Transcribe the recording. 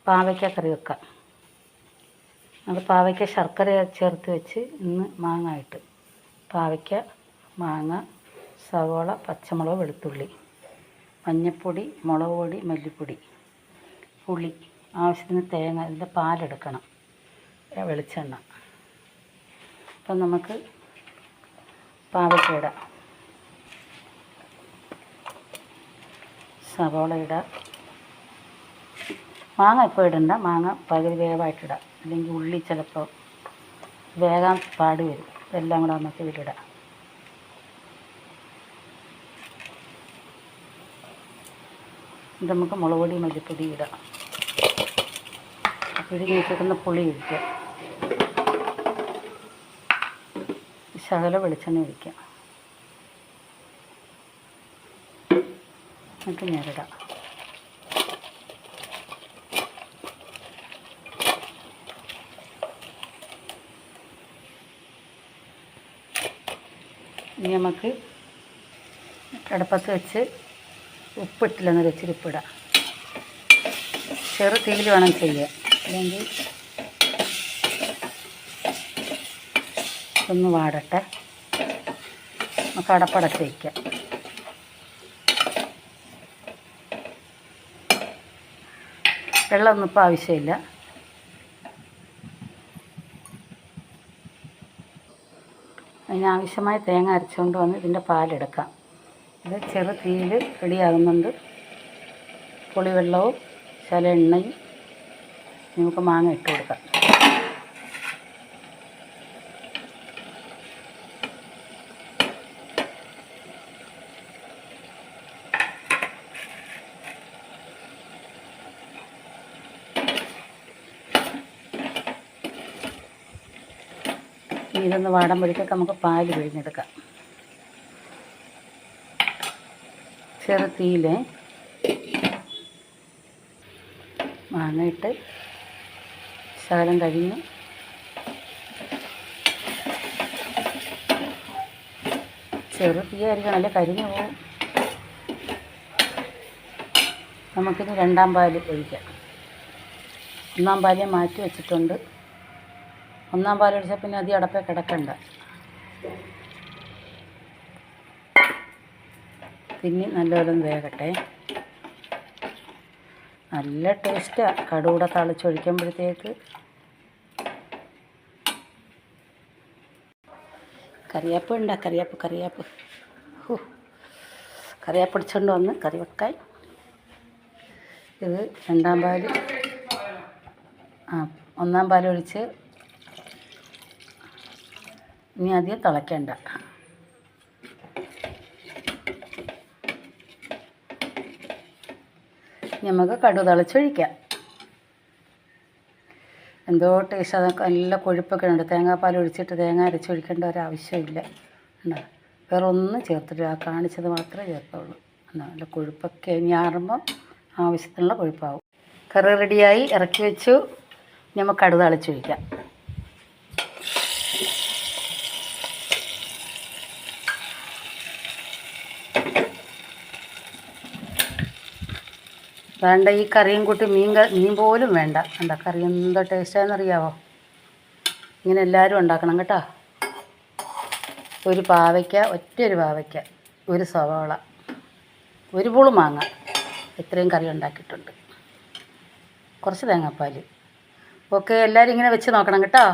പാവയ്ക്ക കറി വെക്കാം. അത് പാവയ്ക്ക ശർക്കര ചേർത്ത് വെച്ച് ഇന്ന് മാങ്ങ ഇട്ട് പാവയ്ക്ക, മാങ്ങ, സവോള, പച്ചമുളക്, വെളുത്തുള്ളി, മഞ്ഞൾപ്പൊടി, മുളക് പൊടി, മല്ലിപ്പൊടി, പുളി, ആവശ്യത്തിന് തേങ്ങ, ഇതിൻ്റെ പാലെടുക്കണം, വെളിച്ചെണ്ണ. അപ്പം നമുക്ക് പാവയ്ക്ക ഇടാം, സവോള ഇടാം. മാങ്ങ ഇപ്പോൾ ഇടണ്ട, മാങ്ങ പകുതി വേവായിട്ടിടാം, അല്ലെങ്കിൽ ഉള്ളി ചിലപ്പോൾ വേകാൻ പാട് വരും. ഇതെല്ലാം കൂടെ നമുക്ക് ഇതിലിടാം. ഇത് നമുക്ക് മുളക് പൊടി, മല്ലിപ്പൊടി ഇടാം. പിഴിഞ്ഞ് വെച്ചിരിക്കുന്ന പുളി ഒഴിക്കുക, ശകല വെളിച്ചെണ്ണ ഒഴിക്കുക, എന്നിട്ട് ഞെരടാം. ഇനി നമുക്ക് അടുപ്പത്ത് വെച്ച് ഉപ്പിട്ടില്ലെന്നൊരു ഇച്ചിരി ഉപ്പിടാം. ചെറു തീയിൽ വേണം ചെയ്യാൻ, അല്ലെങ്കിൽ ഒന്ന് വാടട്ടെ. നമുക്ക് അടപ്പടച്ച് വയ്ക്കാം. വെള്ളമൊന്നും ഇപ്പോൾ ആവശ്യമില്ല. അതിനാവശ്യമായ തേങ്ങ അരച്ചുകൊണ്ട് വന്ന് ഇതിൻ്റെ പാലെടുക്കാം. ഇത് ചെറു തീയിൽ റെഡിയാകുന്നുണ്ട്. പുളിവെള്ളവും ശല എണ്ണയും നമുക്ക് മാങ്ങ ഇട്ട് കൊടുക്കാം. ഇതൊന്ന് വാടുമ്പോഴേക്കൊക്കെ നമുക്ക് പാല് പിഴിഞ്ഞെടുക്കാം. ചെറു തീയിൽ മാങ്ങയിട്ട് ശകലം കഴിഞ്ഞ് ചെറു തീയായിരിക്കണം, അല്ലേ കരിഞ്ഞു പോകും. നമുക്കിനി രണ്ടാം പാല് ഒഴിക്കാം. ഒന്നാം പാല് മാറ്റി വെച്ചിട്ടുണ്ട്. ഒന്നാം പാലൊഴിച്ചാൽ പിന്നെ അധികം അടപ്പേ കിടക്കണ്ട. പിന്നെ നല്ലപോലെ വേകട്ടെ. നല്ല ടേസ്റ്റാണ് കടുകൂടെ തളിച്ചൊഴിക്കുമ്പോഴത്തേക്ക്. കറിവേപ്പ് ഉണ്ടോ? കറിവേപ്പ് അടിച്ചുകൊണ്ട് വന്ന് കറി വെക്കാൻ. ഇത് രണ്ടാം പാല്, ഒന്നാം പാലൊഴിച്ച് ഇനി അധികം തിളയ്ക്കണ്ട. നമുക്ക് കടുക് തിളച്ചൊഴിക്കാം. എന്തോ ടേസ്റ്റ്. അതൊക്കെ നല്ല കൊഴുപ്പൊക്കെ ഉണ്ട്. തേങ്ങാപ്പാൽ ഒഴിച്ചിട്ട് തേങ്ങ അരച്ചൊഴിക്കേണ്ട ഒരാവശ്യമില്ല. ഉണ്ടോ? വേറെ ഒന്നും ചേർത്തിട്ട് കാണിച്ചത് മാത്രമേ ചേർത്തുള്ളൂ. നല്ല കൊഴുപ്പൊക്കെ ഇനി ആറുമ്പം ആവശ്യത്തിനുള്ള കൊഴുപ്പാവും. കറി റെഡിയായി, ഇറക്കി വെച്ചു. നമുക്ക് കടുക് തിളച്ചൊഴിക്കാം. വേണ്ട, ഈ കറിയും കൂട്ടി മീൻ പോലും വേണ്ട. എന്താ കറി എന്തോ ടേസ്റ്റാണെന്നറിയാവോ? ഇങ്ങനെ എല്ലാവരും ഉണ്ടാക്കണം കേട്ടോ. ഒരു പാവയ്ക്ക, ഒറ്റൊരു പാവയ്ക്ക, ഒരു സവാള, ഒരു പുളു മാങ്ങ, ഇത്രയും കറി ഉണ്ടാക്കിയിട്ടുണ്ട്. കുറച്ച് തേങ്ങാപ്പാൽ. ഓക്കെ, എല്ലാവരും ഇങ്ങനെ വെച്ച് നോക്കണം കേട്ടോ.